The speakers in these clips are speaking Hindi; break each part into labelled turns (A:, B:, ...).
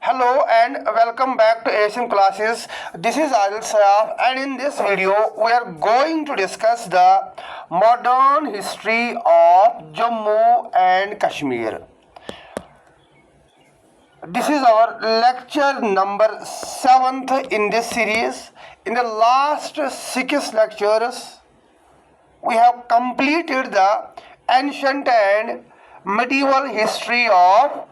A: Hello and welcome back to ASM classes. This is Adil Sayaf, and in this video we are going to discuss the modern history of Jammu and Kashmir. This is our lecture number 7th in this series. In the last 6 lectures we have completed the ancient and medieval history of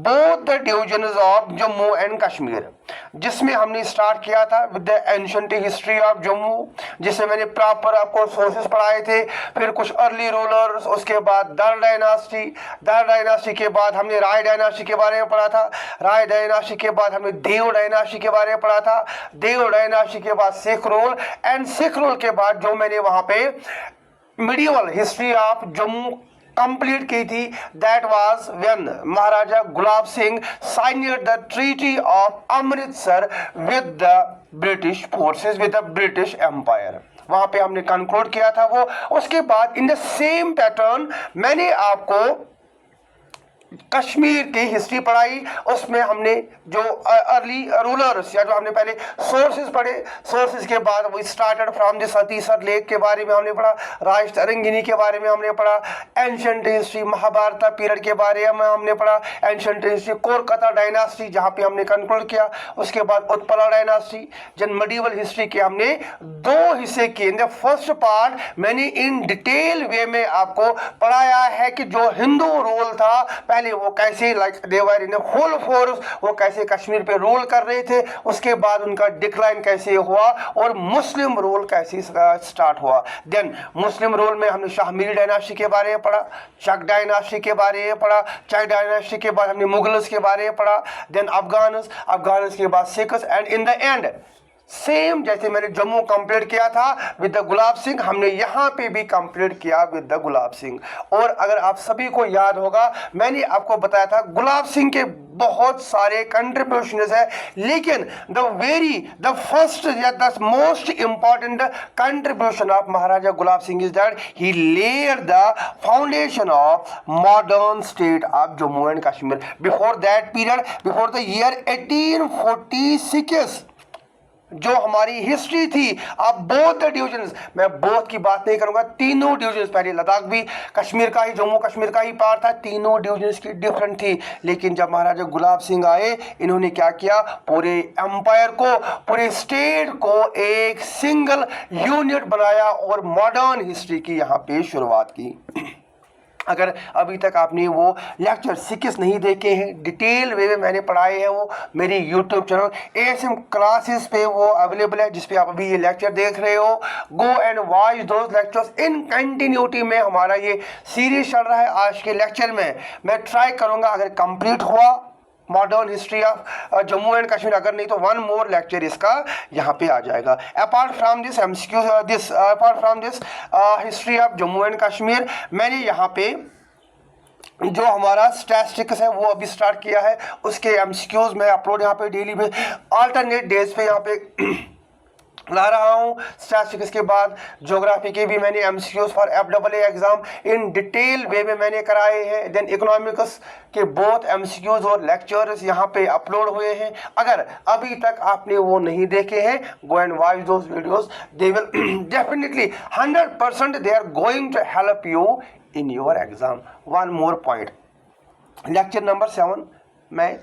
A: both the divisions of Jammu and Kashmir, जिसमें हमने स्टार्ट किया था with the ancient history of Jammu, जिसमें मैंने प्रॉपर आपको सोर्सेस पढ़ाए थे, फिर कुछ अर्ली रूलर्स, उसके बाद दर डायनास्टी के बाद हमने राय डायनास्टी के बारे में पढ़ा था, राय डायनास्टी के बाद हमने देव डायनास्टी के बारे में पढ़ा था, देव डायनास्टी के बाद Sikh rule, and Sikh rule के बाद जो मैंने वहाँ पे medieval history of Jammu complete की थी, that was when Maharaja Gulab Singh signed the treaty of Amritsar with the British forces, with the British empire. वहां पे हमने कंक्लूड किया था वो। उसके बाद इन द सेम पैटर्न मैंने आपको कश्मीर की हिस्ट्री पढ़ाई। उसमें हमने जो अर्ली रूलर्स या जो हमने पहले सोर्सेज पढ़े, सोर्सेज के बाद वो स्टार्टेड फ्रॉम द सतीसर लेक के बारे में हमने पढ़ा, राज तरंगिनी के बारे में हमने पढ़ा, एंशिएंट हिस्ट्री महाभारत पीरियड के बारे में हमने पढ़ा, एंशिएंट हिस्ट्री कोलकाता डायनास्टी जहाँ पे हमने कंक्लूड किया, उसके बाद उत्पला डायनास्टी, जन मेडिवल हिस्ट्री के हमने 2 हिस्से किए। इन द फर्स्ट पार्ट मैंने इन डिटेल वे में आपको पढ़ाया है कि जो हिंदू रूल था पहले वो कैसे like they were in full force वो कैसे कश्मीर पे रूल कर रहे थे, उसके बाद उनका डिक्लाइन कैसे हुआ और मुस्लिम रूल कैसे स्टार्ट हुआ। देन मुस्लिम रूल में हमने शाहमीरी डायनास्टी के बारे में पढ़ा, चक डायनास्टी के बारे में पढ़ा, चक डायनास्टी के बाद हमने मुगल्स के बारे में पढ़ा, देन अफगानस के बाद Sikhs, and in the end same जैसे मैंने जम्मू कंप्लीट किया था विद द गुलाब सिंह, हमने यहाँ पे भी कंप्लीट किया विद द गुलाब सिंह। और अगर आप सभी को याद होगा मैंने आपको बताया था गुलाब सिंह के बहुत सारे कंट्रीब्यूशंस है, लेकिन द फर्स्ट या the most important contribution of Maharaja Gulab Singh is that he lead the foundation of modern state of Jammu and Kashmir. Before that period, before the year 1846 जो हमारी हिस्ट्री थी अब बोथ द डिविजन्स, मैं बोथ की बात नहीं करूंगा, तीनों डिविजन्स, पहले लद्दाख भी कश्मीर का ही, जम्मू कश्मीर का ही पार्ट था, तीनों डिविजन्स की डिफरेंट थी। लेकिन जब महाराजा गुलाब सिंह आए इन्होंने क्या किया, पूरे एम्पायर को, पूरे स्टेट को एक सिंगल यूनिट बनाया और मॉडर्न हिस्ट्री की यहाँ पे शुरुआत की। अगर अभी तक आपने वो लेक्चर 6 नहीं देखे हैं, डिटेल वे में मैंने पढ़ाए हैं, वो मेरी यूट्यूब चैनल ASM क्लासेस पे वो अवेलेबल है, जिस पे आप अभी ये लेक्चर देख रहे हो। गो and watch those lectures in continuity में हमारा ये सीरीज चल रहा है। आज के लेक्चर में मैं ट्राई करूँगा अगर कंप्लीट हुआ modern history of Jammu and Kashmir, अगर नहीं तो 1 मोर लेक्चर इसका यहाँ पे आ जाएगा। Apart from this history of Jammu and Kashmir मैंने यहाँ पे जो हमारा स्टैटिस्टिक्स है वो अभी स्टार्ट किया है, उसके MCQs मैं अपलोड यहाँ पे डेली में अल्टरनेट डेज पे यहाँ पे ला रहा हूँ। स्टैटिस्टिक्स के बाद ज्योग्राफी के भी मैंने MCQs for FAA exam in detail वे में मैंने कराए हैं। देन इकोनॉमिक्स के बोथ MCQs और लेक्चर्स यहाँ पे अपलोड हुए हैं। अगर अभी तक आपने वो नहीं देखे हैं, go and watch those videos, they will definitely 100% they are going to help you in your exam. 1 more point, lecture number 7 मैं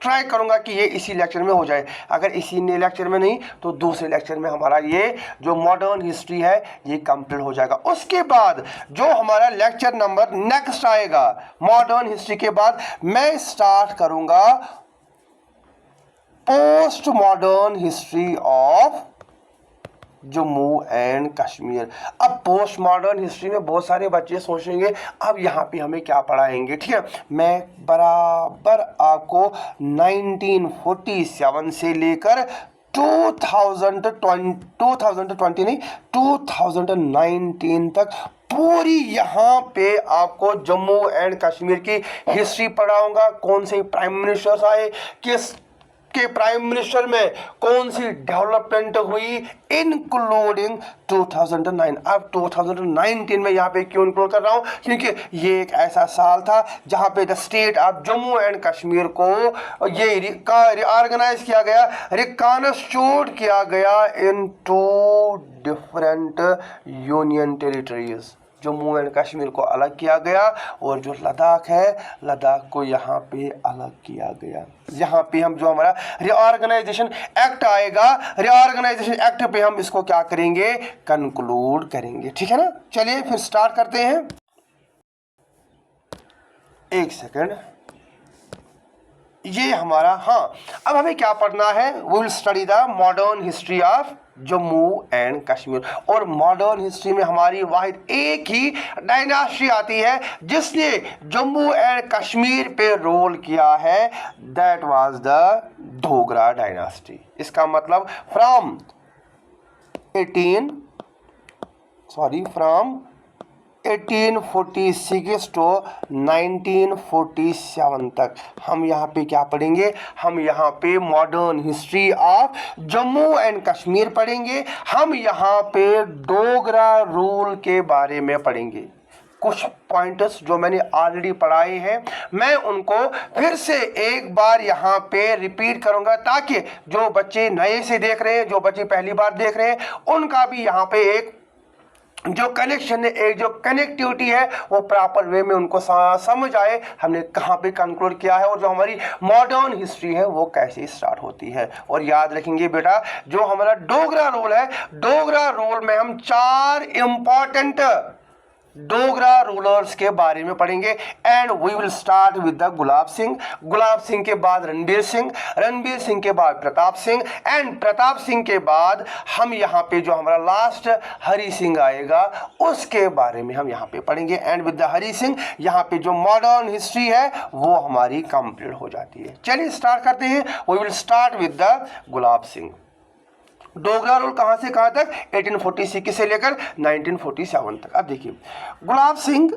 A: ट्राई करूंगा कि ये इसी लेक्चर में हो जाए, अगर इसी लेक्चर में नहीं तो दूसरे लेक्चर में हमारा ये जो मॉडर्न हिस्ट्री है ये कंप्लीट हो जाएगा। उसके बाद जो हमारा लेक्चर नंबर नेक्स्ट आएगा मॉडर्न हिस्ट्री के बाद, मैं स्टार्ट करूंगा post modern history of Jammu and Kashmir. अब पोस्ट मॉडर्न हिस्ट्री में बहुत सारे बच्चे सोचेंगे अब यहाँ पे हमें क्या पढ़ाएंगे, ठीक है। मैं बराबर आपको 1947 से लेकर 2019 तक पूरी यहाँ पे आपको जम्मू एंड कश्मीर की हिस्ट्री पढ़ाऊंगा। कौन से प्राइम मिनिस्टर्स आए, किस के प्राइम मिनिस्टर में कौन सी डेवलपमेंट हुई, इंक्लूडिंग 2009। अब 2019 में यहाँ पे क्यों इंक्लूड कर रहा हूँ, क्योंकि ये एक ऐसा साल था जहाँ पे the state of Jammu and Kashmir को ये रिऑर्गेनाइज किया गया, रिकॉन्स्टिट्यूट किया गया इन 2 different union territories. Jammu and Kashmir को अलग किया गया और जो लद्दाख है, लद्दाख को यहाँ पे अलग किया गया। यहाँ पे हम जो हमारा रिऑर्गेनाइजेशन एक्ट आएगा, रिऑर्गेनाइजेशन एक्ट पे हम इसको क्या करेंगे, कंक्लूड करेंगे। ठीक है ना, चलिए फिर स्टार्ट करते हैं। एक सेकंड, ये हमारा, हाँ, अब हमें क्या पढ़ना है, we will study the modern history of Jammu and Kashmir. और मॉडर्न हिस्ट्री में हमारी वाहिद एक ही डायनास्टी आती है जिसने जम्मू एंड कश्मीर पे रोल किया है, that was the Dogra dynasty. इसका मतलब फ्रॉम 1846 टू 1947 तक हम यहाँ पे क्या पढ़ेंगे, हम यहाँ पे modern history of Jammu and Kashmir पढ़ेंगे। हम यहाँ पे डोगरा रूल के बारे में पढ़ेंगे। कुछ पॉइंट्स जो मैंने ऑलरेडी पढ़ाए हैं, मैं उनको फिर से एक बार यहाँ पे रिपीट करूँगा ताकि जो बच्चे नए से देख रहे हैं, जो बच्चे पहली बार देख रहे हैं, उनका भी यहाँ पे एक जो कनेक्शन है, एक जो कनेक्टिविटी है, वो प्रॉपर वे में उनको समझ आए हमने कहाँ पे कंक्लूड किया है और जो हमारी मॉडर्न हिस्ट्री है वो कैसे स्टार्ट होती है। और याद रखेंगे बेटा, जो हमारा डोगरा रोल है, डोगरा रोल में हम 4 इंपॉर्टेंट डोगरा रूलर्स के बारे में पढ़ेंगे। And we will start with the Gulab Singh, Gulab Singh के बाद रणबीर सिंह, रणबीर सिंह के बाद प्रताप सिंह, एंड प्रताप सिंह के बाद हम यहाँ पे जो हमारा लास्ट हरि सिंह आएगा उसके बारे में हम यहाँ पे पढ़ेंगे। And with the Hari Singh यहाँ पे जो मॉडर्न हिस्ट्री है वो हमारी कंप्लीट हो जाती है। चलिए स्टार्ट करते हैं। We will start with the Gulab Singh. Dogra rule कहाँ से कहाँ तक, 1846 से लेकर 1947 तक। अब देखिए, गुलाब सिंह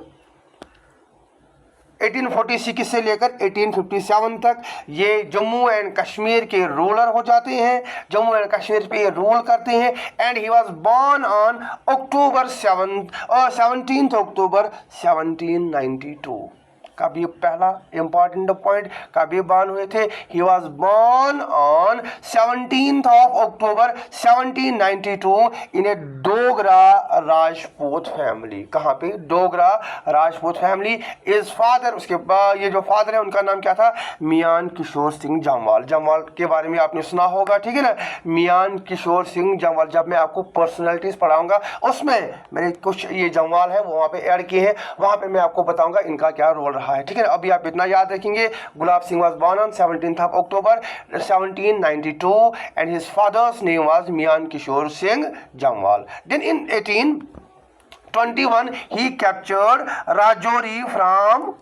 A: 1846 से लेकर 1857 तक ये जम्मू एंड कश्मीर के रूलर हो जाते हैं, जम्मू एंड कश्मीर पे ये रूल करते हैं। And he was born on October 17 October 1792। कब ये पहला इंपॉर्टेंट पॉइंट कब ये बॉर्न हुए थे, he was born on 17 October 1792 in A Dogra Rajput family. कहाँ पे, Dogra Rajput family. Is father, उसके बाद ये जो फादर है उनका नाम क्या था, मियान किशोर सिंह जमवाल। जमवाल के बारे में आपने सुना होगा, ठीक है ना, मियान किशोर सिंह जमवाल। जब मैं आपको पर्सनैलिटीज पढ़ाऊंगा उसमें मैंने कुछ ये जमवाल है वो वहाँ पे ऐड किए हैं, वहाँ पे मैं आपको बताऊंगा इनका क्या रोल रहा है। ठीक है, अभी आप इतना याद रखेंगे। Gulab Singh was born on 17 October 1792 and his father's name was Mian Kishore Singh Jamwal. Then in 1821 he captured Rajouri from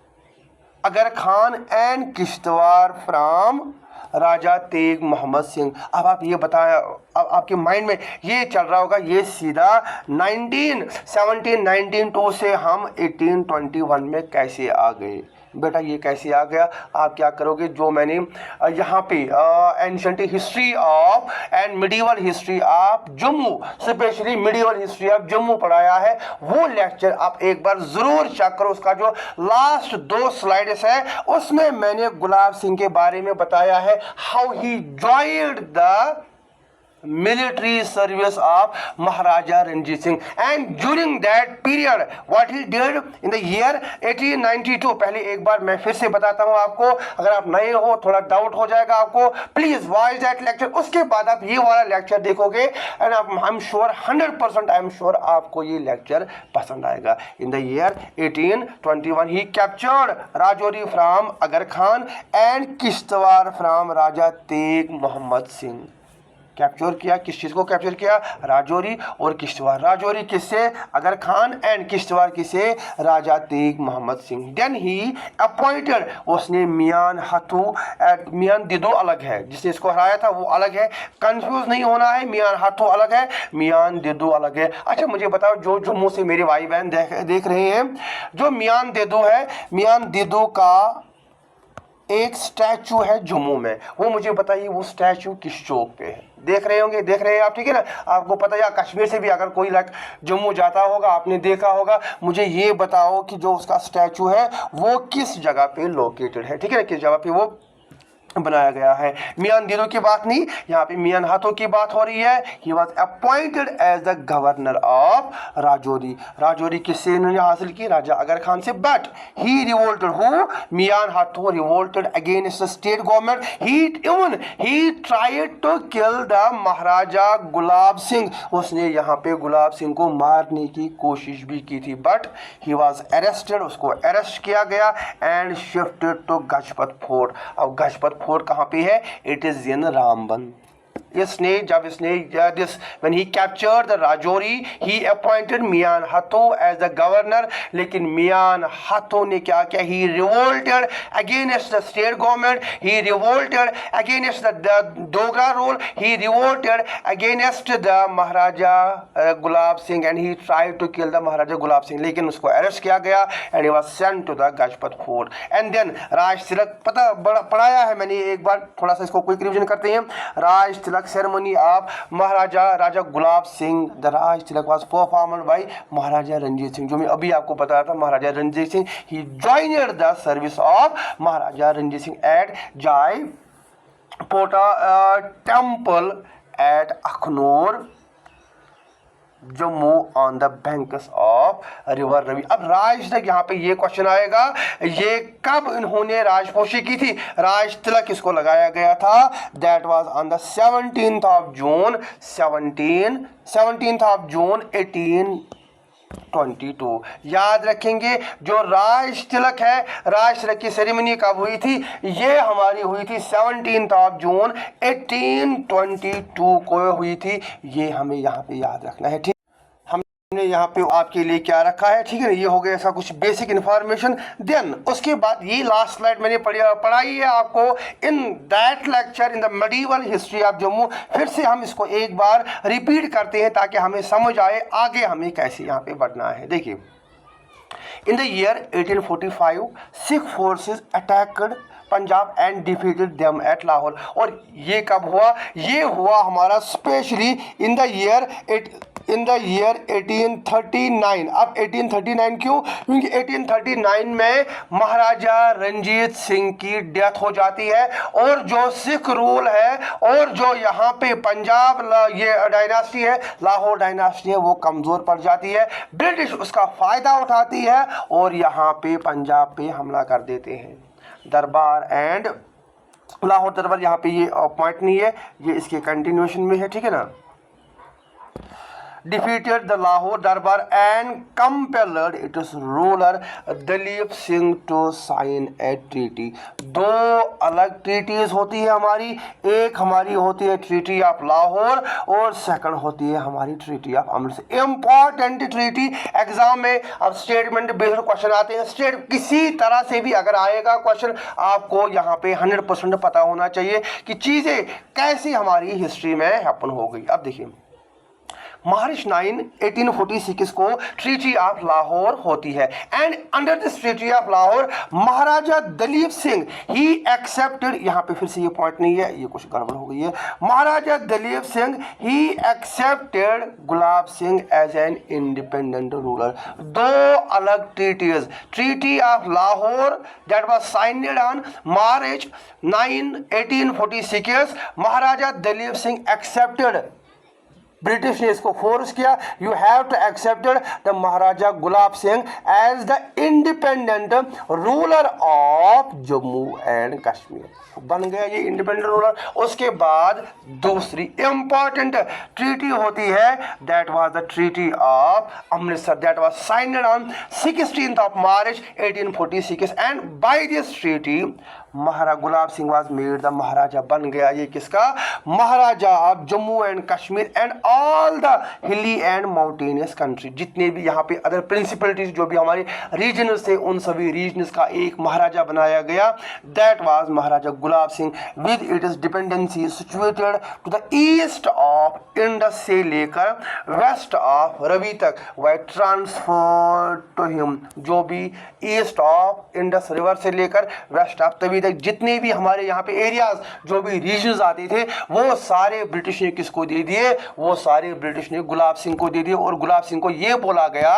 A: Agar Khan and Kishtwar from Raja Teg Mohammad Singh. अब आप ये बताया, अब आपके माइंड में ये चल रहा होगा, ये सीधा 1792 से हम 1821 में कैसे आ गए। बेटा ये कैसे आ गया, आप क्या करोगे, जो मैंने यहाँ पे ancient history of and medieval history of Jammu, specially medieval history of Jammu पढ़ाया है, वो लेक्चर आप एक बार ज़रूर चेक करो। उसका जो लास्ट 2 स्लाइड्स है उसमें मैंने गुलाब सिंह के बारे में बताया है, how he joined the military service of Maharaja Ranjit Singh, and during that period what he did in the year 1892। पहले एक बार मैं फिर से बताता हूँ आपको, अगर आप नए हो थोड़ा डाउट हो जाएगा आपको, प्लीज वॉच दैट लेक्चर। उसके बाद आप ये वाला लेक्चर देखोगे and I am sure 100% I am sure आपको ये लेक्चर पसंद आएगा। In the year 1821 he captured Rajouri from Agar Khan and Kishtwar from Raja Teg Mohammad Singh. Capture किया, किस चीज़ को कैप्चर किया, राजौरी और किश्तवाड़। राजौरी किससे, अगर खान, एंड किश्तवाड़ किससे, Raja Teg Mohammad Singh. Then he appointed, उसने मियान हथू, मियान दिदो अलग है, जिसने इसको हराया था वो अलग है, कंफ्यूज नहीं होना है, मियान हथू अलग है, मियान दिदो अलग है। अच्छा मुझे बताओ, जो जम्मू से मेरे भाई बहन देख रहे हैं, जो मियान दिदो है, मियान दिदो का एक स्टैचू है जम्मू में, वो मुझे बताइए वो स्टैचू किस चौक पे है। देख रहे होंगे, देख रहे हैं आप, ठीक है ना, आपको पता है। या कश्मीर से भी अगर कोई लाइक जम्मू जाता होगा, आपने देखा होगा, मुझे ये बताओ कि जो उसका स्टैचू है वो किस जगह पे लोकेटेड है, ठीक है ना, किस जगह पे वो बनाया गया है। मियां दिनों की बात नहीं, यहाँ पे मियां हाथों की बात हो रही है। He was appointed as the governor of Rajouri. Rajouri किससे इन्होंने हासिल की? राजा अगर खान से। But he revolted, who? Mian Hathu revolted against the state government. He tried to kill the Maharaja Gulab Singh. उसने यहाँ पे गुलाब सिंह को मारने की कोशिश भी की थी, बट ही वॉज अरेस्टेड, उसको अरेस्ट किया गया and shifted to Gajpat fort. अब गजपत फोर्ट कहाँ पे है? It is in Ramban. इसने जब इसने this when he captured the Rajouri he appointed Mian Hathu as the governor. लेकिन मियां हाथो ने क्या किया? He revolted against the state government, he revolted against the Dogra rule, he revolted against the Maharaja Gulab Singh and he tried to kill the Maharaja Gulab Singh. लेकिन उसको अरेस्ट किया गया and he was sent to the Gajpat fort. And then Raj Tilak, पता पढ़ाया है मैंने एक बार, थोड़ा सा इसको क्विक रिवीजन करते हैं। Raj Tilak ceremony of Maharaja Raja Gulab Singh, the Raj Tilak was performed by Maharaja Ranjit Singh, जो मैं अभी आपको बताया था, Maharaja Ranjit Singh. He joined the service of Maharaja Ranjit Singh at Jai Pota temple at Akhnoor Jammu on the banks of river Ravi. अब राज तिलक, यहाँ पे ये क्वेश्चन आएगा, ये कब इन्होंने राजपोशी की थी? राज तिलक इसको लगाया गया था, that was on the 17th of June 1822। याद रखेंगे, जो राज तिलक है, राज तिलक की सेरेमनी कब हुई थी? ये हमारी हुई थी 17th ऑफ जून 1822 को हुई थी। ये हमें यहाँ पे याद रखना है, ठीक। हमने यहाँ पे आपके लिए क्या रखा है, ठीक है ना, ये हो गया ऐसा कुछ बेसिक इन्फॉर्मेशन। देन उसके बाद ये लास्ट स्लाइड मैंने पढ़ाई है आपको in that lecture in the medieval history of Jammu. फिर से हम इसको एक बार रिपीट करते हैं ताकि हमें समझ आए आगे हमें कैसे यहाँ पे बढ़ना है। देखिए, इन the year 1845 Sikh forces attacked Punjab and defeated them at Lahore. और ये कब हुआ? ये हुआ हमारा स्पेशली इन द ईयर 1839। अब 1839 क्यों? क्योंकि 1839 में महाराजा रंजीत सिंह की डेथ हो जाती है और जो सिख रूल है और जो यहाँ पे पंजाब ये डायनास्टी है, लाहौर डायनास्टी है, वो कमज़ोर पड़ जाती है। ब्रिटिश उसका फ़ायदा उठाती है और यहाँ पे पंजाब पे हमला कर देते हैं। दरबार एंड लाहौर दरबार, यहाँ पे ये पॉइंट नहीं है, ये इसके कंटिन्यूएशन में है, ठीक है ना। defeated the Lahore Darbar and compelled its ruler Dalip Singh to sign a treaty। दो अलग ट्रीटीज होती है हमारी, एक हमारी होती है ट्रीटी ऑफ लाहौर और सेकंड होती है हमारी treaty of Amritsar. Important treaty, exam में अब स्टेटमेंट बेस्ड क्वेश्चन आते हैं। स्टेट किसी तरह से भी अगर आएगा क्वेश्चन, आपको यहाँ पे 100% पता होना चाहिए कि चीज़ें कैसी हमारी हिस्ट्री में हैपन हो गई। अब देखिए, मार्च 9 1846 को ट्रीटी ऑफ लाहौर होती है and under this treaty of Lahore Maharaja Dalip Singh he accepted, यहाँ पे फिर से ये पॉइंट नहीं है, ये कुछ गड़बड़ हो गई है। Maharaja Dalip Singh he accepted Gulab Singh as an independent ruler. दो अलग treaties, treaty of Lahore that was signed on March 9 1846, Maharaja Dalip Singh accepted, British ने इसको फोर्स किया, you have to accepted the Maharaja Gulab Singh as the independent ruler of Jammu and Kashmir. बन गया ये इंडिपेंडेंट रूलर। उसके बाद दूसरी इंपॉर्टेंट ट्रीटी होती है, that was the treaty of Amritsar, that was signed on 16th of March 1846 and by this treaty Maharaja Gulab Singh was made the Maharaja. बन गया ये किसका? Maharaja of Jammu and Kashmir and all the hilly and mountainous country. जितने भी यहाँ पे अदर प्रिंसिपलिटीज जो भी हमारे रीजनस थे, उन सभी रीजनस का एक महाराजा बनाया गया, that was Maharaja Gulab Singh with its dependency situated to the east of Indus से लेकर वेस्ट ऑफ रवि तक, वाई ट्रांसफर टू हिम, जो भी ईस्ट ऑफ इंडस रिवर से लेकर वेस्ट ऑफ तवी अभी तक जितने भी हमारे यहाँ पे एरियाज जो भी रीजन्स आते थे वो सारे ब्रिटिश ने किसको दे दिए, वो सारे ब्रिटिश ने गुलाब सिंह को दे दिए। और गुलाब सिंह को ये बोला गया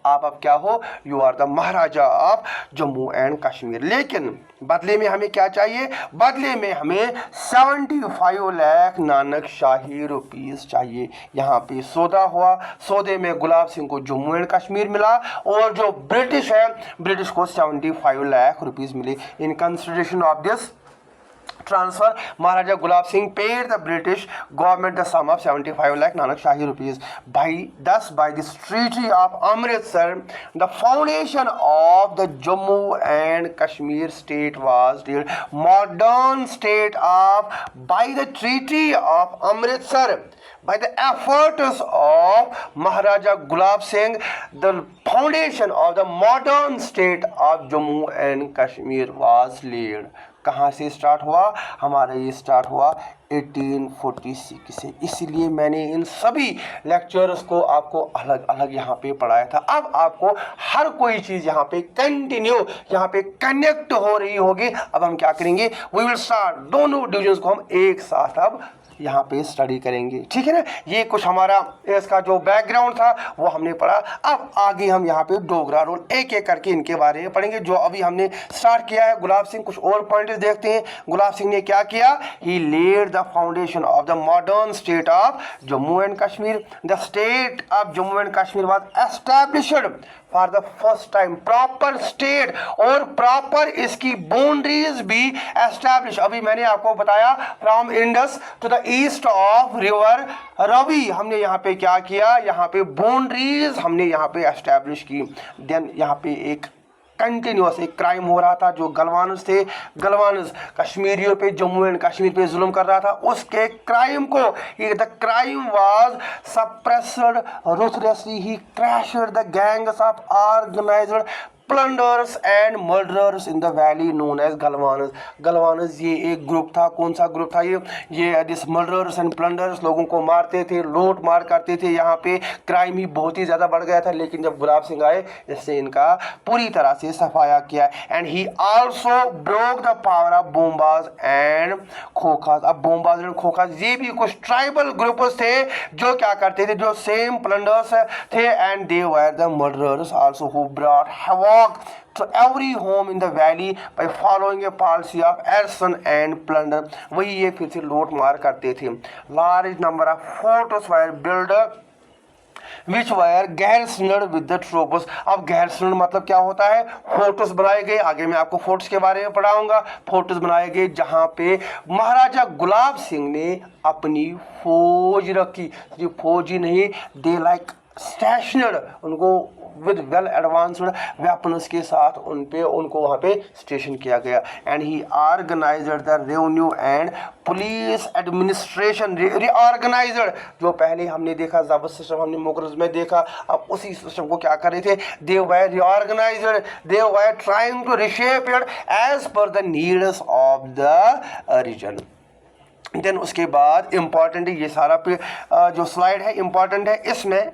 A: आप अब क्या हो, you are the Maharaja of Jammu and Kashmir. लेकिन बदले में हमें क्या चाहिए, बदले में हमें 75 लाख नानक शाही रुपीस चाहिए। यहाँ पे सौदा हुआ, सौदे में गुलाब सिंह को जम्मू एंड कश्मीर मिला और जो ब्रिटिश है, ब्रिटिश को 75 लाख रुपीस मिले। In consideration of this transfer, Maharaja Gulab Singh paid the British government the sum of 75 lakh Nanak Shahi rupees. By this Treaty of Amritsar, the foundation of the Jammu and Kashmir state was laid. Modern state of by the Treaty of Amritsar, by the efforts of Maharaja Gulab Singh, the foundation of the modern state of Jammu and Kashmir was laid. कहाँ से स्टार्ट हुआ, हमारा ये स्टार्ट हुआ 1846 से। इसलिए मैंने इन सभी लेक्चर्स को आपको अलग अलग यहाँ पे पढ़ाया था। अब आपको हर कोई चीज़ यहाँ पे कंटिन्यू यहाँ पे कनेक्ट हो रही होगी। अब हम क्या करेंगे, वी विल स्टार्ट, दोनों डिविजन्स को हम एक साथ अब यहाँ पे स्टडी करेंगे, ठीक है ना। ये कुछ हमारा इसका जो बैकग्राउंड था वो हमने पढ़ा। अब आगे हम यहाँ पे डोगरा रोल एक एक करके इनके बारे में पढ़ेंगे जो अभी हमने स्टार्ट किया है। गुलाब सिंह, कुछ और पॉइंट्स देखते हैं। गुलाब सिंह ने क्या किया, he lead the foundation of the modern state of Jammu and Kashmir. The state of Jammu and Kashmir was established for the first time, proper state और प्रॉपर इसकी बाउंड्रीज भी एस्टैब्लिश। अभी मैंने आपको बताया from Indus to the east of river Ravi, हमने यहाँ पे क्या किया, यहाँ पे बाउंड्रीज हमने यहाँ पे एस्टैब्लिश की। देन यहाँ पे एक कंटिन्यूस एक क्राइम हो रहा था, जो गलवानस थे, गलवानस कश्मीरियों पे, जम्मू एंड कश्मीर पे जुल्म कर रहा था। उसके क्राइम को, the crime was suppressed ruthlessly, he crashed the gangs of organised plunders and murderers in the valley known as Galwans. Galwans ये एक ग्रुप था, कौन सा ग्रुप था ये दिस मर्डरर्स एंड प्लंडर्स लोगों को मारते थे, लूट मार करते थे। यहाँ पे क्राइम ही बहुत ही ज़्यादा बढ़ गया था। लेकिन जब गुलाब सिंह आए, इससे इनका पूरी तरह से सफाया किया। And he also broke the power of Bombas and Khokhas. अब बोमबाज एंड खोखास ये भी कुछ ट्राइबल ग्रुप्स थे जो क्या करते थे, जो सेम प्लंडर्स थे, and they were the murderers also who brought havoc to every home in the valley by following a policy of arson and plunder। वही ये फिर से लूट मार करते थे। Large number of forts were built which were garrisoned with the troops। अब garrisoned मतलब क्या होता है, फोर्ट्स बनाए गए। आगे मैं आपको फोर्ट्स के बारे में पढ़ाऊंगा। फोर्ट्स बनाए गए जहाँ पे महाराजा गुलाब सिंह ने अपनी फौज रखी। सिर्फ फौज ही नहीं, दे लाइक स्टेशनड, उनको विद वेल एडवांस्ड वेपन्स के साथ उनको वहाँ पे स्टेशन किया गया। And he organised the revenue and police administration, reorganised. जो पहले हमने देखा जबत सिस्टम हमने मुगल्स में देखा, अब उसी सिस्टम को क्या कर रहे थे, they were reorganised, they were trying to reshape it as per the needs of the region. Then उसके बाद इम्पॉर्टेंट ये सारा जो स्लाइड है इम्पॉर्टेंट है, इसमें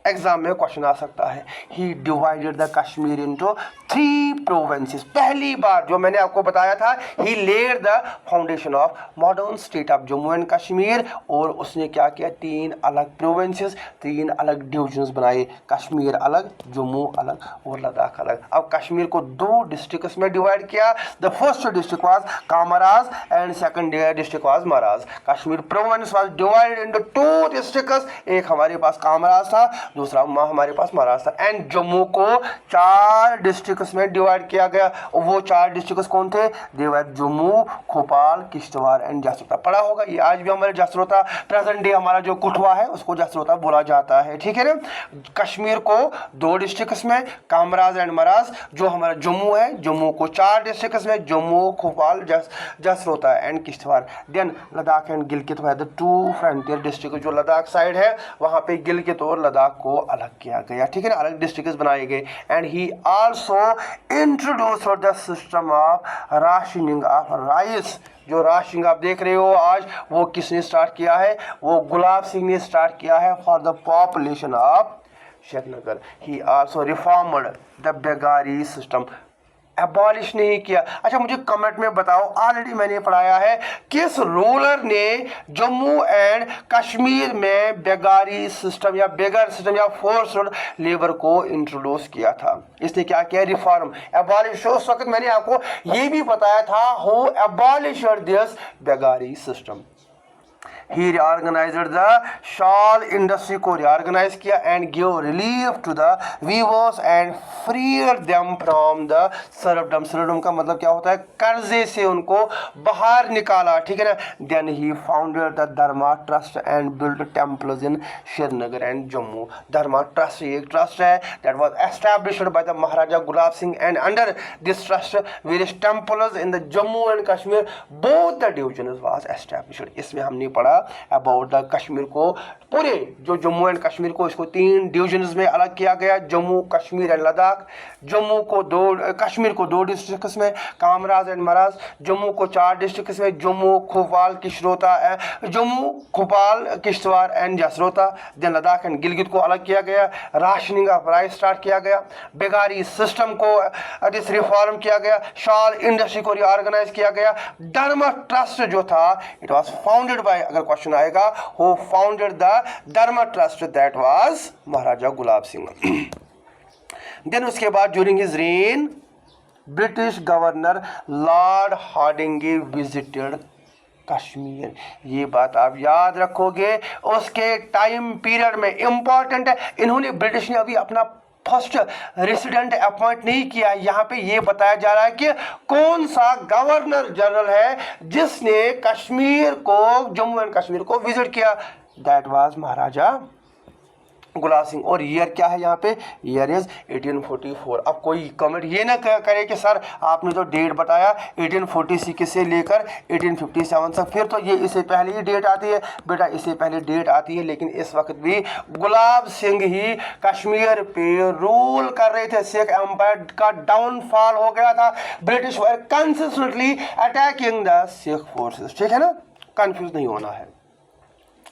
A: एग्जाम में क्वेश्चन आ सकता है। He divided the Kashmir into 3 provinces. पहली बार जो मैंने आपको बताया था, he lead the foundation of modern state of Jammu and Kashmir, और उसने क्या किया, 3 अलग प्रोविंसेस, 3 अलग डिविजन्स बनाए। कश्मीर अलग, जम्मू अलग और लद्दाख अलग। अब कश्मीर को 2 डिस्ट्रिक्ट्स में डिवाइड किया। The first district was Kamraj and second district was Maharaj. Kashmir province was divided into 2 districts, एक हमारे पास कामराज था, दूसरा हमारे पास महाराष्ट्र। एंड जम्मू को 4 डिस्ट्रिक्ट्स में डिवाइड किया गया। वो 4 डिस्ट्रिक्ट्स कौन थे, देवर जम्मू, भोपाल, किश्तवाड़ एंड जसरोता। पढ़ा होगा ये, आज भी हमारे जसरोता, प्रेजेंट डे हमारा जो कुठवा है उसको जसरोता बोला जाता है, ठीक है ना। कश्मीर को 2 डिस्ट्रिक्ट्स में, कामराज एंड मराज। जो हमारा जम्मू है, जम्मू को 4 डिस्ट्रिक्ट्स में, Jammu, Bhopal, Jasrota and Kishtwar. Then Ladakh and Gilgit the 2 frontier district. जो लद्दाख साइड है वहाँ पे गिलगित और लद्दाख को अलग किया गया, ठीक है ना, अलग डिस्ट्रिक्ट्स बनाए गए। And he also introduced the system of rationing of rice. जो राशनिंग आप देख रहे हो आज, वो किसने स्टार्ट किया है, वो गुलाब सिंह ने स्टार्ट किया है for the population of Srinagar. He also reformed the begari system. Abolish नहीं किया। अच्छा मुझे कमेंट में बताओ, ऑलरेडी मैंने पढ़ाया है किस रूलर ने जम्मू एंड कश्मीर में बेगारी सिस्टम या बेगर सिस्टम या फोर्स्ड लेबर को इंट्रोड्यूस किया था। इसने क्या किया? Reform, abolish. उस वक्त मैंने आपको ये भी बताया था who abolished this begari system. He reorganized the shawl industry को reorganize किया and give relief to the weavers and freed them from the serfdom। serfdom का मतलब क्या होता है? कर्जे से उनको बाहर निकाला, ठीक है ना। Then he founded the Dharma Trust and built temples in Srinagar and Jammu। Dharma Trust एक ट्रस्ट है that was established by the Maharaja Gulab Singh, and under this trust various temples in the Jammu and Kashmir both the divisions was established। इसमें हमने पढ़ा अबाउट द कश्मीर को, पूरे जो जम्मू एंड कश्मीर को इसको 3 डिविजन्स में अलग किया गया, जम्मू कश्मीर एंड लद्दाख। जम्मू को 2, कश्मीर को 2 डिस्ट्रिक्ट्स में, कामराज एंड मराज। जम्मू को 4 डिस्ट्रिक्ट्स में, Jammu Khupal Kishtwar and Jasrota. Then Ladakh and Gilgit को अलग किया गया, राशनिंग ऑफ राइस स्टार्ट किया गया, बेगारी सिस्टम को रिफॉर्म किया गया, शॉल इंडस्ट्री को रिऑर्गेनाइज किया गया। धर्म ट्रस्ट जो था इट वॉज फाउंडेड बाय, अगर क्वेश्चन आएगा who founded the Dharm trust, that was Maharaja Gulab Singh. Then उसके बाद during his reign British governor Lord Hardinge visited Kashmir. ये बात आप याद रखोगे, उसके टाइम पीरियड में इंपॉर्टेंट है। इन्होंने ब्रिटिश ने अभी अपना फर्स्ट रेसिडेंट अपॉइंट नहीं किया। यहाँ पे ये बताया जा रहा है कि कौन सा गवर्नर जनरल है जिसने कश्मीर को, जम्मू एंड कश्मीर को विजिट किया, दैट वाज महाराजा गुलाब सिंह। और ईयर क्या है यहाँ पे? Year is 1844। अब कोई कमेंट ये ना करे कि सर आपने तो डेट बताया 1846 से लेकर 1857 तक, फिर तो ये इससे पहले ही डेट आती है। बेटा इससे पहले डेट आती है, लेकिन इस वक्त भी गुलाब सिंह ही कश्मीर पे रूल कर रहे थे। सिख एम्पायर का डाउनफॉल हो गया था, British were consistently attacking the Sikh forces, ठीक है ना, कंफ्यूज नहीं होना है।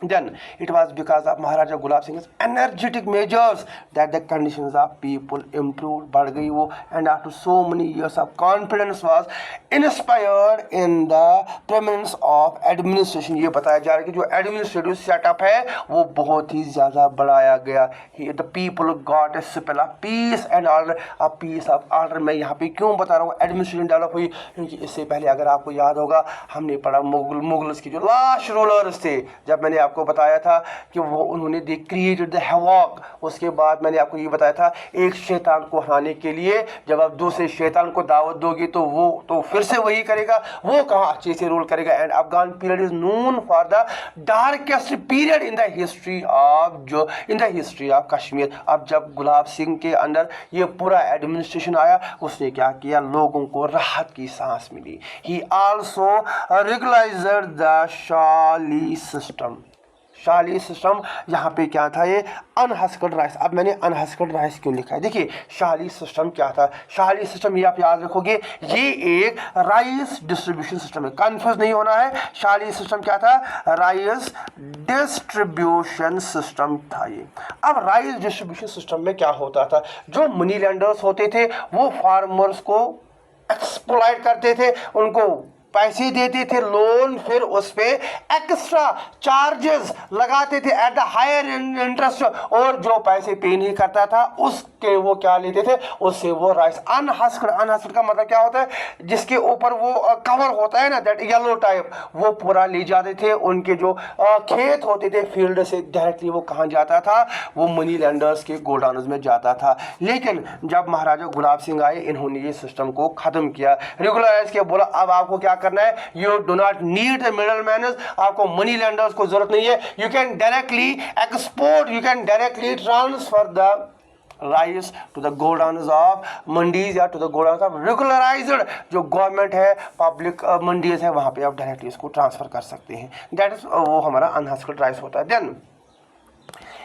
A: Then it was because of Maharaja Gulab Singh's energetic measures that the conditions of people improved, बढ़ गई वो, and after so many years of confidence was inspired in the preeminence of administration। ये बताया जा रहा है कि जो administrative setup है वो बहुत ही ज़्यादा बढ़ाया गया। The people got a spell of peace and order। अब peace of order मैं यहाँ पे क्यों बता रहा हूँ एडमिनिस्ट्रेशन डेवलप हुई, क्योंकि इससे पहले अगर आपको याद होगा हमने पढ़ा मुगल्स की जो लास्ट रूलर्स थे, जब मैंने आपको बताया था कि वो उन्होंने दे क्रिएटेड द हैवॉक। उसके बाद मैंने आपको ये बताया था एक शैतान को हराने के लिए जब आप दूसरे शैतान को दावत दोगे तो वो तो फिर से वही करेगा, वो कहाँ अच्छे से रूल करेगा। And Afghan period is known for the darkest period in the history of Kashmir. अब जब गुलाब सिंह के अंदर ये पूरा एडमिनिस्ट्रेशन आया, उसने क्या किया, लोगों को राहत की सांस मिली। ही आल्सो रेगुलाइज्ड द शाली सिस्टम। शाली सिस्टम यहाँ पे क्या था, ये अनहस्कड राइस। अब मैंने अनहस्कड राइस क्यों लिखा है, देखिए शाली सिस्टम क्या था। शाली सिस्टम ये आप याद रखोगे, ये एक राइस डिस्ट्रीब्यूशन सिस्टम है, कंफ्यूज नहीं होना है। शाली सिस्टम क्या था, राइस डिस्ट्रीब्यूशन सिस्टम था ये। अब राइस डिस्ट्रीब्यूशन सिस्टम में क्या होता था, जो मनी लैंडर्स होते थे वो फार्मर्स को एक्सप्लॉइट करते थे, उनको पैसे देते थे लोन, फिर उस पे एक्स्ट्रा चार्जेस लगाते थे एट द हायर इंटरेस्ट, और जो पैसे पे नहीं करता था उसके वो क्या लेते थे, उससे वो राइस अनहस्क्ड का मतलब क्या होता है, जिसके ऊपर वो कवर होता है ना, दैट येलो टाइप, वो पूरा ले जाते थे। उनके जो खेत होते थे फील्ड से डायरेक्टली वो कहाँ जाता था, वो मनी लैंडर्स के गोडाउन्स में जाता था। लेकिन जब महाराजा गुलाब सिंह आए, इन्होंने ये सिस्टम को खत्म किया, रेगुलराइज किया, बोला अब आपको क्या करना है, you do not need the middle manners, आपको मनी लैंडर्स को जरूरत नहीं है, you can directly export, you can directly transfer the rice to the godowns of mandis या to the godowns of regularized जो गवर्नमेंट है, पब्लिक मंडीज है, वहां पे आप डायरेक्टली इसको ट्रांसफर कर सकते हैं। दैट इज वो हमारा अनहस्क्ड राइस होता है। Then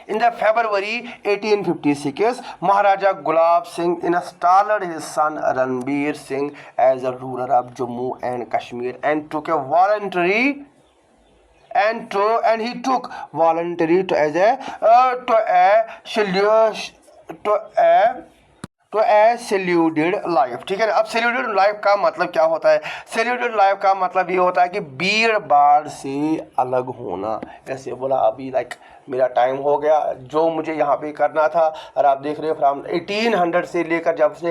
A: in the February 1856, Maharaja Gulab Singh installed his son Ranbir Singh as a ruler of Jammu and Kashmir and took a voluntary and he took voluntary to as a तो एज सेल्यूटेड लाइफ, ठीक है ना। अब सेल्यूटेड लाइफ का मतलब क्या होता है? सेल्यूटेड लाइफ का मतलब ये होता है कि भीड़ भाड़ से अलग होना। ऐसे बोला अभी लाइक मेरा टाइम हो गया, जो मुझे यहाँ पे करना था। और आप देख रहे हो फ्रॉम 1800 से लेकर जब से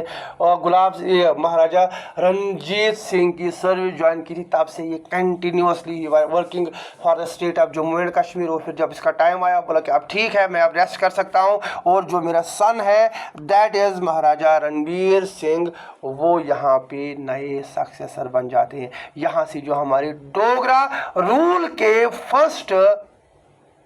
A: महाराजा रणजीत सिंह की सर्विस ज्वाइन की थी, तब से ये continuously working for the state of Jammu and Kashmir. और फिर जब इसका टाइम आया बोला कि अब ठीक है, मैं अब रेस्ट कर सकता हूँ। और जो मेरा सन है दैट इज़ महाराजा रणबीर सिंह, वो यहाँ पे नए सक्सेसर बन जाते हैं। यहाँ से जो हमारे डोगरा रूल के फर्स्ट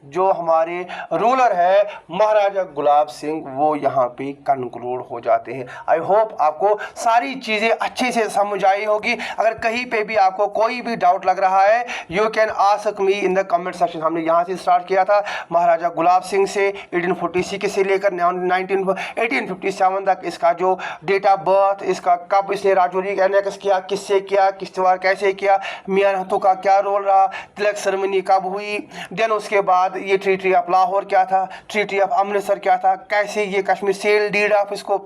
A: जो हमारे रूलर है महाराजा गुलाब सिंह, वो यहाँ पे कंक्लूड हो जाते हैं। आई होप आपको सारी चीज़ें अच्छे से समझ आई होगी। अगर कहीं पे भी आपको कोई भी डाउट लग रहा है, you can ask me in the comment section. हमने यहाँ से स्टार्ट किया था महाराजा गुलाब सिंह से 1846 से लेकर 1857 तक। इसका जो डेट ऑफ बर्थ, इसका कब इसने राजौरी एनेक्स किया, किससे किया, किश्तवाड़ कैसे किया, मियां नहतों का क्या रोल रहा, तिलक सेरेमनी कब हुई, देन उसके बाद ये ट्रीटी ऑफ लाहौर क्या था, ट्रीटी ऑफ अमृतसर क्या था, कैसे ये कश्मीर सेल डीड ऑफ इसको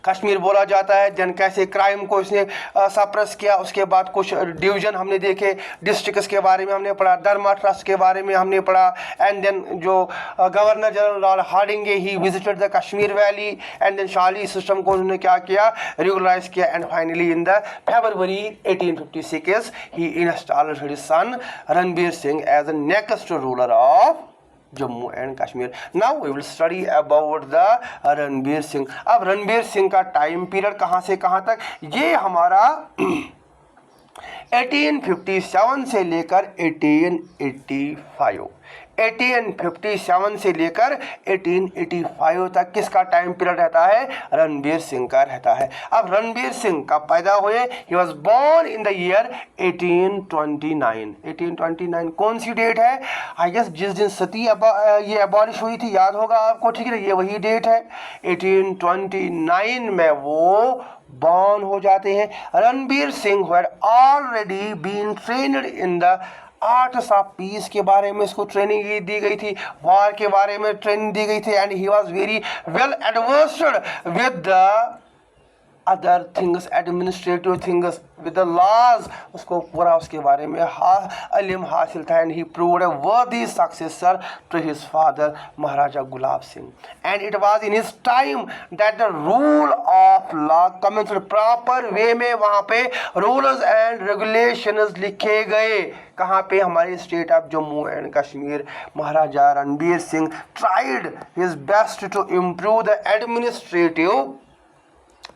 A: कश्मीर बोला जाता है, जन कैसे क्राइम को इसने सप्रेस किया। उसके बाद कुछ डिवीजन हमने देखे, डिस्ट्रिक्ट्स के बारे में हमने पढ़ा, धर्मा ट्रस्ट के बारे में हमने पढ़ा। एंड देन जो governor general Lord Hardinge he visited the Kashmir valley, and then shawl system को उन्होंने क्या किया, रेगुलराइज किया। And finally in the February 1856 he installed his son Ranbir Singh as the next ruler of Jammu and Kashmir. Now we will study about the Ranbir Singh. अब रणबीर सिंह का टाइम पीरियड कहाँ से कहाँ तक, ये हमारा 1857 से लेकर 1885, 1857 से लेकर 1885 तक किसका टाइम पीरियड रहता है, रणबीर सिंह का रहता है। अब रणबीर सिंह कब पैदा हुए, he was born in the year 1829। 1829 कौन सी डेट है, आई गेस जिस दिन सती ये अबॉलिश हुई थी, याद होगा आपको, ठीक है, ये वही डेट है। 1829 में वो बॉर्न हो जाते हैं। Ranbir Singh had already been trained in the arts of peace के बारे में इसको ट्रेनिंग दी गई थी, वार के बारे में ट्रेनिंग दी गई थी। And he was very well adversed with the other things, administrative things, with the laws, उसको पूरा उसके बारे में इल्म हासिल था। And he proved a worthy successor to his father Maharaja Gulab Singh. And it was in his time that the rule of law commenced, proper way में वहाँ पे रूल्स एंड रेगुलेशंस लिखे गए। कहाँ पे, हमारे state of Jammu and Kashmir. Maharaja Ranbir Singh tried his best to improve the administrative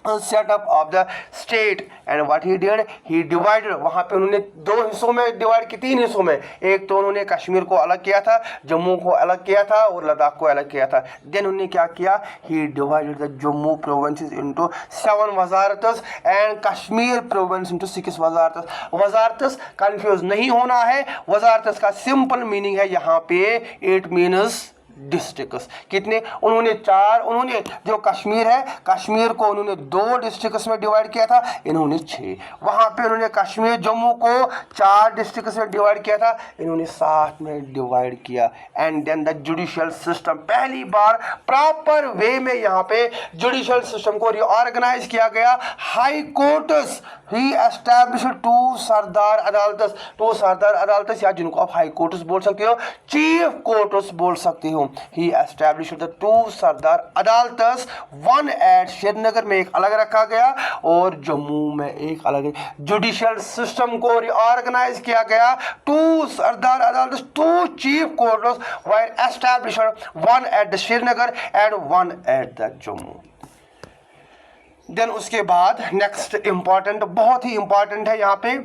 A: setup of the state. And what he did, he divided, वहाँ पे उन्होंने दो हिस्सों में डिवाइड की, तीन हिस्सों में। एक तो उन्होंने कश्मीर को अलग किया था, जम्मू को अलग किया था और लद्दाख को अलग किया था। देन उन्होंने क्या किया, he divided the Jammu provinces into 7 wazarats and Kashmir province into 6 wazarats. Wazarats confuse नहीं होना है, वजारतस का सिंपल मीनिंग है यहाँ पे, इट मीन्स डिस्ट्रिक्ट्स। कितने, उन्होंने 4, उन्होंने जो कश्मीर है, कश्मीर को उन्होंने 2 डिस्ट्रिक्ट्स में डिवाइड किया था, इन्होंने 6। वहाँ पे उन्होंने कश्मीर जम्मू को 4 डिस्ट्रिक्ट्स में डिवाइड किया था, इन्होंने 7 में डिवाइड किया। And then the judicial system, पहली बार प्रॉपर वे में यहाँ पे जुडिशियल सिस्टम को रिऑर्गेनाइज किया गया। हाई कोर्ट्स ही एस्टैब्लिश्ड 2 सरदार अदालतस, 2 सरदार अदालतस, या जिनको आप हाई कोर्ट्स बोल सकते हो, चीफ कोर्ट्स बोल सकते हो। He established the 2 Sardar adalats, 1 at Srinagar में एक अलग रखा गया और जम्मू में एक अलग। जुडिशियल सिस्टम को रिऑर्गेनाइज किया गया। 2 Sardar Adalats, 2 chief courts were established, 1 at Srinagar and 1 at the Jammu. Then उसके बाद नेक्स्ट इंपॉर्टेंट, बहुत ही इंपॉर्टेंट है यहाँ पे,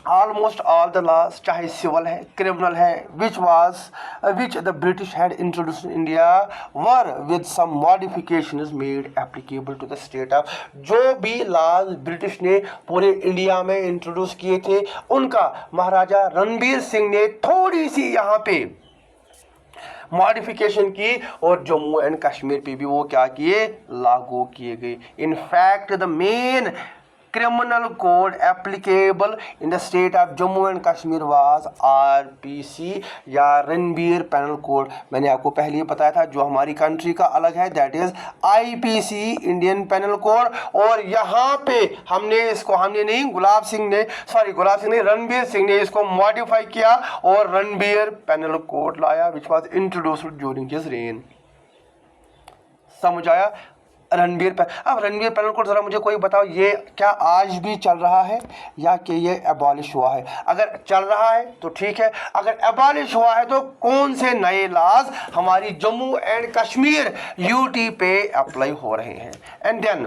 A: ऑलमोस्ट ऑल द लॉज, चाहे सिविल है, क्रिमिनल है, which the British had introduced in India were with some modifications made applicable to the state of. जो भी लॉज ब्रिटिश ने पूरे इंडिया में इंट्रोड्यूस किए थे, उनका महाराजा रणबीर सिंह ने थोड़ी सी यहाँ पे मॉडिफिकेशन की और जम्मू एंड कश्मीर पे भी वो क्या किए, लागू किए गए। In fact the main criminal code applicable in the state of Jammu and Kashmir was RPC या रणबीर पेनल कोड। मैंने आपको पहले ही बताया था जो हमारी कंट्री का अलग है that is IPC Indian penal code. और यहाँ पे गुलाब सिंह ने रणबीर सिंह ने इसको मॉडिफाई किया और रणबीर पेनल कोड लाया which was introduced during his rain. समझ आया? अब रणबीर पेनल कोड ज़रा मुझे कोई बताओ, ये क्या आज भी चल रहा है या कि ये एबॉलिश हुआ है? अगर चल रहा है तो ठीक है, अगर एबॉलिश हुआ है तो कौन से नए लॉज हमारी जम्मू एंड कश्मीर यूटी पे अप्लाई हो रहे हैं? And then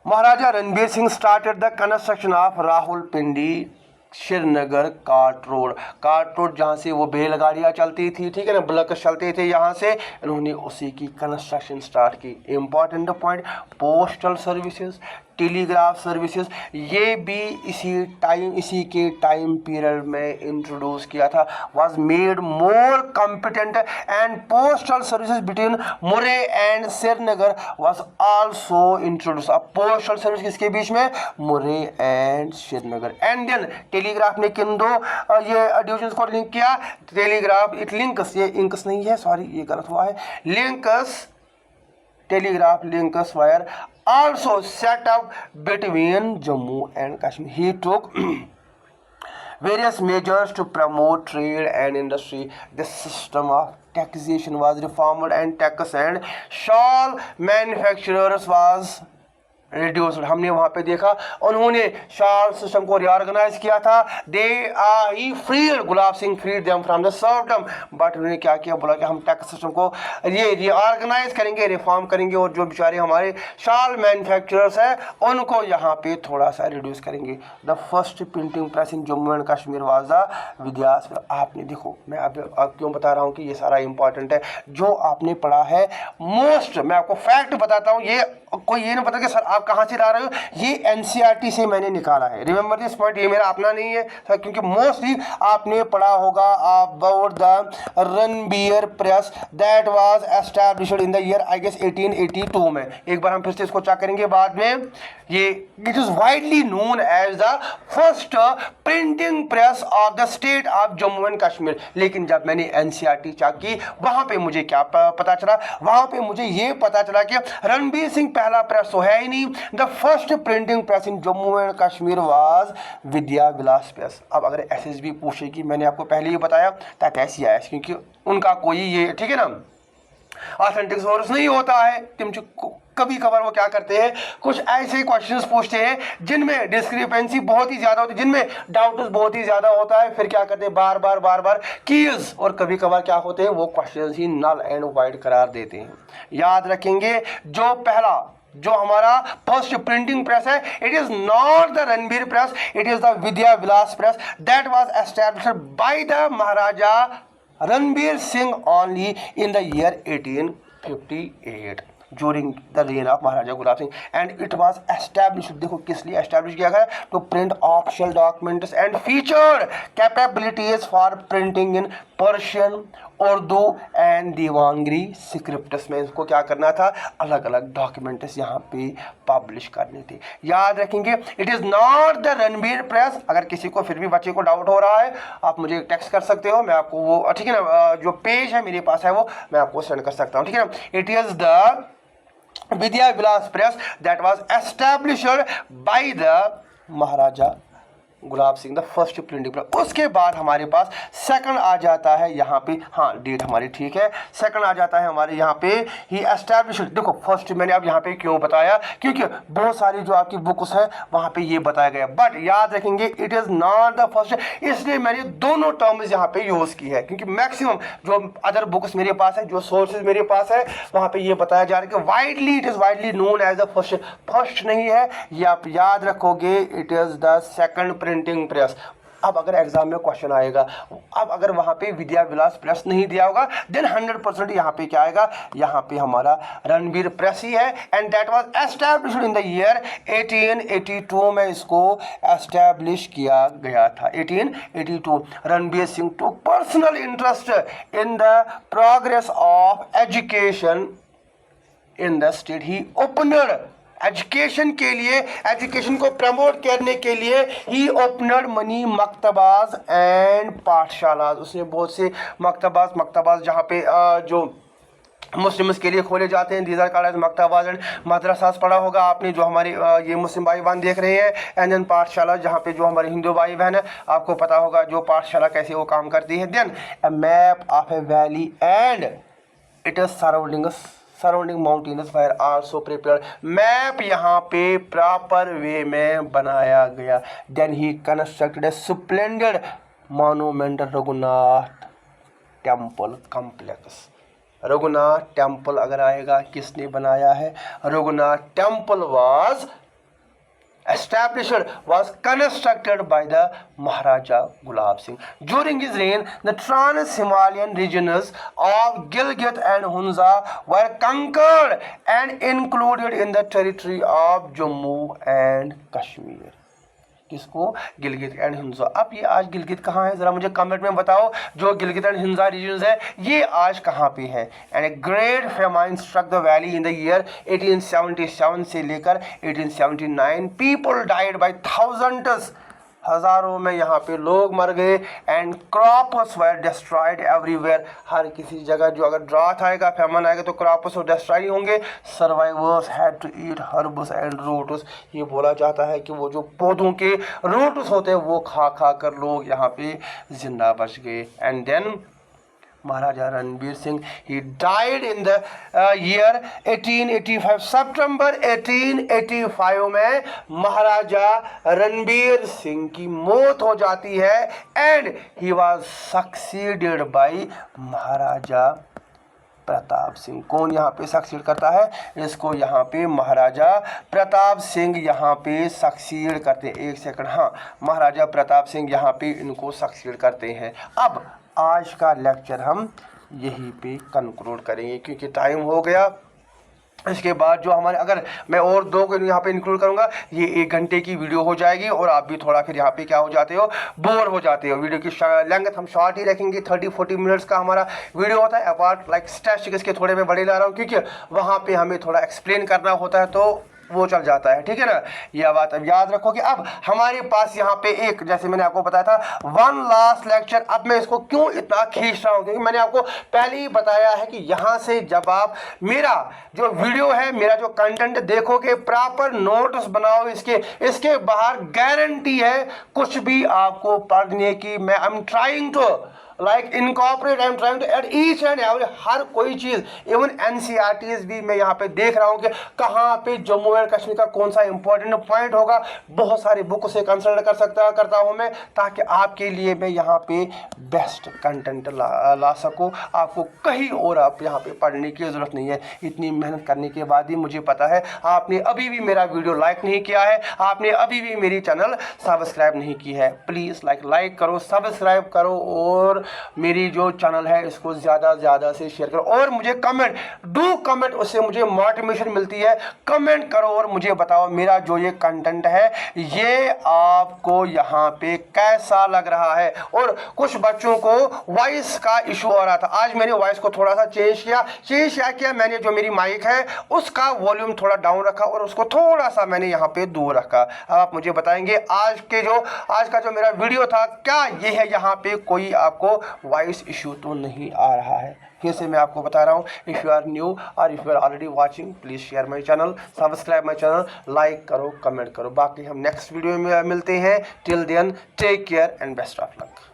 A: Maharaja Ranbir Singh started the construction of Rawalpindi Srinagar cart road जहाँ से वो बैलगाड़ियाँ चलती थी, ठीक है ना, बुलक्स चलते थे, यहाँ से इन्होंने उसी की कंस्ट्रक्शन स्टार्ट की। Important point, postal services, telegraph services, ये भी इसी के टाइम पीरियड में इंट्रोड्यूस किया था। Was made more competent and postal services between Murree and Srinagar was also introduce. अब पोस्टल सर्विस किसके बीच में? Murree and Srinagar. And then telegraph ने किन दो ये डिविजन्स को लिंक किया? टेलीग्राफ इंक्स नहीं है, सॉरी ये गलत हुआ है, telegraph links wire also set up between Jammu and Kashmir. He took various measures to promote trade and industry. The system of taxation was reformed and tax and shawl manufacturers was reduced. हमने वहाँ पे देखा उन्होंने शाल सिस्टम को रिऑर्गेनाइज किया था। He freed, Gulab Singh freed them from the serfdom, but उन्होंने क्या किया, बोला कि हम टैक्स सिस्टम को ये रिऑर्गेनाइज करेंगे, रिफॉर्म करेंगे और जो बेचारे हमारे शाल मैन्युफैक्चरर्स हैं उनको यहाँ पे थोड़ा सा रिड्यूस करेंगे। The first printing press in Jammu and Kashmir was the विद्यास। आपने देखो, मैं अब क्यों बता रहा हूँ कि ये सारा इंपॉर्टेंट है जो आपने पढ़ा है। मोस्ट मैं आपको फैक्ट बताता हूँ, ये कोई ये नहीं पता कि सर आप कहाँ से ला रहे हो, ये NCERT से मैंने निकाला है। रिमेंबर दिस पॉइंट, ये मेरा अपना नहीं है सर, क्योंकि मोस्टली आपने पढ़ा होगा about the Ranbir press that was established in the year I guess 1882 में। एक बार हम फिर से इसको चेक करेंगे बाद में। ये it is widely known as the first printing press of the state of Jammu and Kashmir. लेकिन जब मैंने NCERT चेक की वहां पे मुझे क्या पता चला? वहां पे मुझे ये पता चला कि रणबीर सिंह पहला प्रेस तो है ही नहीं। The first printing press in Jammu and Kashmir was Vidya Vilas press. अब अगर SSB पूछेगी, मैंने आपको पहले ही बताया था कैसी आया, क्योंकि उनका कोई ये ठीक है ना ऑथेंटिक सोर्स नहीं होता है। कभी कभार वो क्या करते हैं, कुछ ऐसे क्वेश्चंस पूछते हैं जिनमें डिस्क्रिपेंसी बहुत ही ज़्यादा होती है, जिनमें डाउट्स बहुत ही ज़्यादा होता है, फिर क्या करते हैं बार बार कीज, और कभी कभार क्या होते हैं वो क्वेश्चंस ही नल एंड वाइड करार देते हैं। याद रखेंगे जो हमारा फर्स्ट प्रिंटिंग प्रेस है, it is not the Ranbir press, it is the Vidya Vilas press that was established by the Maharaja Ranbir Singh only in the year 1858 during the reign of Maharaja Gulab Singh, and it was established, देखो किस लिए एस्टैब्लिश किया गया, to print official documents and featured capabilities for printing in Persian, Urdu and Devanagari scripts में इसको क्या करना था, अलग अलग डॉक्यूमेंट्स यहाँ पे पब्लिश करने थे। याद रखेंगे it is not the Ranbir press. अगर किसी को फिर भी बच्चे को डाउट हो रहा है आप मुझे टेक्स्ट कर सकते हो, मैं आपको वो ठीक है ना जो पेज है मेरे पास है वो मैं आपको सेंड कर सकता हूँ, ठीक है ना। It is the Vidya Vilas press that was established by the Maharaja Gulab Singh, the first printing press. उसके बाद हमारे पास सेकंड आ जाता है यहाँ पे, हाँ डेट हमारी ठीक है, सेकंड आ जाता है हमारे यहाँ पे ही एस्टैब्लिश्ड। देखो फर्स्ट मैंने अब यहाँ पे क्यों बताया, क्योंकि बहुत सारी जो आपकी बुक्स है वहाँ पे ये बताया गया, बट याद रखेंगे it is not the first, इसलिए मैंने दोनों टर्म्स यहाँ पे यूज़ की है, क्योंकि मैक्सिमम जो अदर बुक्स मेरे पास है, जो सोर्सेज मेरे पास है, वहाँ पे ये बताया जा रहा है कि widely it is widely known as the first नहीं है, ये आप याद रखोगे, it is the second printing press. अब अगर एग्जाम में क्वेश्चन आएगा, अब अगर वहाँ पे विद्या विलास प्रेस नहीं दिया होगा देन 100% यहाँ पे क्या आएगा, यहाँ पे हमारा रणबीर प्रेस ही है, and that was established in the year 1882 में इसको एस्टैब्लिश किया गया था। 1882 Ranbir Singh took personal interest in the progress of education in the state, he opened education के लिए, एजुकेशन को प्रमोट करने के लिए he opened many maktabs and pathshala. उसने बहुत से मकतबाज जहाँ पे जो मुस्लिम्स के लिए खोले जाते हैं, these are called as maktabs and madrasas. पढ़ा होगा आपने, जो हमारे ये मुस्लिम भाई बहन देख रहे हैं, एंड देन पाठशाला जहाँ पे जो हमारे हिंदू भाई बहन है, आपको पता होगा जो पाठशाला कैसे वो काम करती है। Then a map of a valley and it is surrounding mountains were also prepared. Map यहाँ पे प्रॉपर वे में बनाया गया। Then he constructed a splendid monument Raghunath temple complex. Raghunath temple अगर आएगा, किसने बनाया है? Raghunath temple was constructed by the Maharaja Gulab Singh. During his reign, the trans-Himalayan regions of Gilgit and Hunza were conquered and included in the territory of Jammu and Kashmir. किसको? गिलगित एंड हिंसा। अब ये आज गिलगित कहाँ है, ज़रा मुझे कमेंट में बताओ। जो गिलगित एंड हिंसा रीजन्स है, ये आज कहाँ पे है? And a great famine struck the valley in the year 1877 से लेकर 1879। पीपल डाइड बाय थाउजेंड्स, हज़ारों में यहाँ पे लोग मर गए। And crops were destroyed everywhere, हर किसी जगह जो अगर ड्राथ आएगा, फेमन आएगा तो क्रॉप्स डिस्ट्रॉय होंगे। Survivors had to eat herbs and roots, ये बोला जाता है कि वो जो पौधों के रूट्स होते हैं वो खा कर लोग यहाँ पे जिंदा बच गए। And then Maharaja Ranbir Singh, he died in the year 1885। सितंबर 1885 में महाराजा रणबीर सिंह की मौत हो जाती है। And he was succeeded by Maharaja Pratap Singh. कौन यहाँ पे सक्सीड करता है? इसको यहाँ पे महाराजा प्रताप सिंह यहाँ पे सक्सीड करते हैं। एक सेकंड, हाँ, महाराजा प्रताप सिंह यहाँ पे इनको सक्सीड करते हैं। अब आज का लेक्चर हम यहीं पे कंक्लूड करेंगे क्योंकि टाइम हो गया। इसके बाद जो हमारे, अगर मैं और दो को यहाँ पे इंक्लूड करूँगा, ये 1 घंटे की वीडियो हो जाएगी और आप भी थोड़ा फिर यहाँ पे क्या हो जाते हो, बोर हो जाते हो। वीडियो की लेंथ हम शॉर्ट ही रखेंगे, 30-40 मिनट्स का हमारा वीडियो होता है। अपार्ट लाइक स्टैटिस्टिक्स के थोड़े मैं बड़े ला रहा हूँ क्योंकि वहाँ पे हमें थोड़ा एक्सप्लेन करना होता है तो वो चल जाता है, ठीक है ना। यह बात अब याद रखो कि अब हमारे पास यहाँ पे एक, जैसे मैंने आपको बताया था, 1 लास्ट लेक्चर। अब मैं इसको क्यों इतना खींच रहा हूँ, क्योंकि मैंने आपको पहले ही बताया है कि यहाँ से जब आप मेरा जो वीडियो है, मेरा जो कंटेंट देखोगे, प्रॉपर नोट्स बनाओ इसके बाहर गारंटी है कुछ भी आपको पढ़ने की। मैं I am trying to like incorporate, I am trying to add each and every, हर कोई चीज़, इवन एनसीईआरटीज भी मैं यहाँ पे देख रहा हूँ कि कहाँ पे जम्मू एंड कश्मीर का कौन सा इंपॉर्टेंट पॉइंट होगा। बहुत सारी बुक से कंसल्ट करता हूँ मैं, ताकि आपके लिए मैं यहाँ पे बेस्ट कंटेंट ला सकूँ। आपको कहीं और आप यहाँ पे पढ़ने की ज़रूरत नहीं है। इतनी मेहनत करने के बाद ही मुझे पता है आपने अभी भी मेरा वीडियो लाइक नहीं किया है, आपने अभी भी मेरी चैनल सब्सक्राइब नहीं की है। प्लीज़ लाइक करो, सब्सक्राइब करो और मेरी जो चैनल है इसको ज़्यादा से शेयर करो। और मुझे कमेंट, उससे मुझे मोटिवेशन मिलती है। कमेंट करो और मुझे बताओ मेरा जो ये कंटेंट है ये आपको यहाँ पे कैसा लग रहा है। और कुछ बच्चों को वॉइस का इशू हो रहा था, आज मैंने वॉइस को थोड़ा सा चेंज किया। मैंने जो मेरी माइक है उसका वॉल्यूम थोड़ा डाउन रखा और उसको थोड़ा सा मैंने यहाँ पे दूर रखा। अब आप मुझे बताएंगे आज का जो मेरा वीडियो था, क्या ये है यहाँ पे कोई आपको वॉइस इशू तो नहीं आ रहा है? फिर से मैं आपको बता रहा हूँ, इफ़ यू आर न्यू और if you are already watching, please share my channel, subscribe my channel, like करो, कमेंट करो। बाकी हम नेक्स्ट वीडियो में मिलते हैं। Till then take care and best of luck.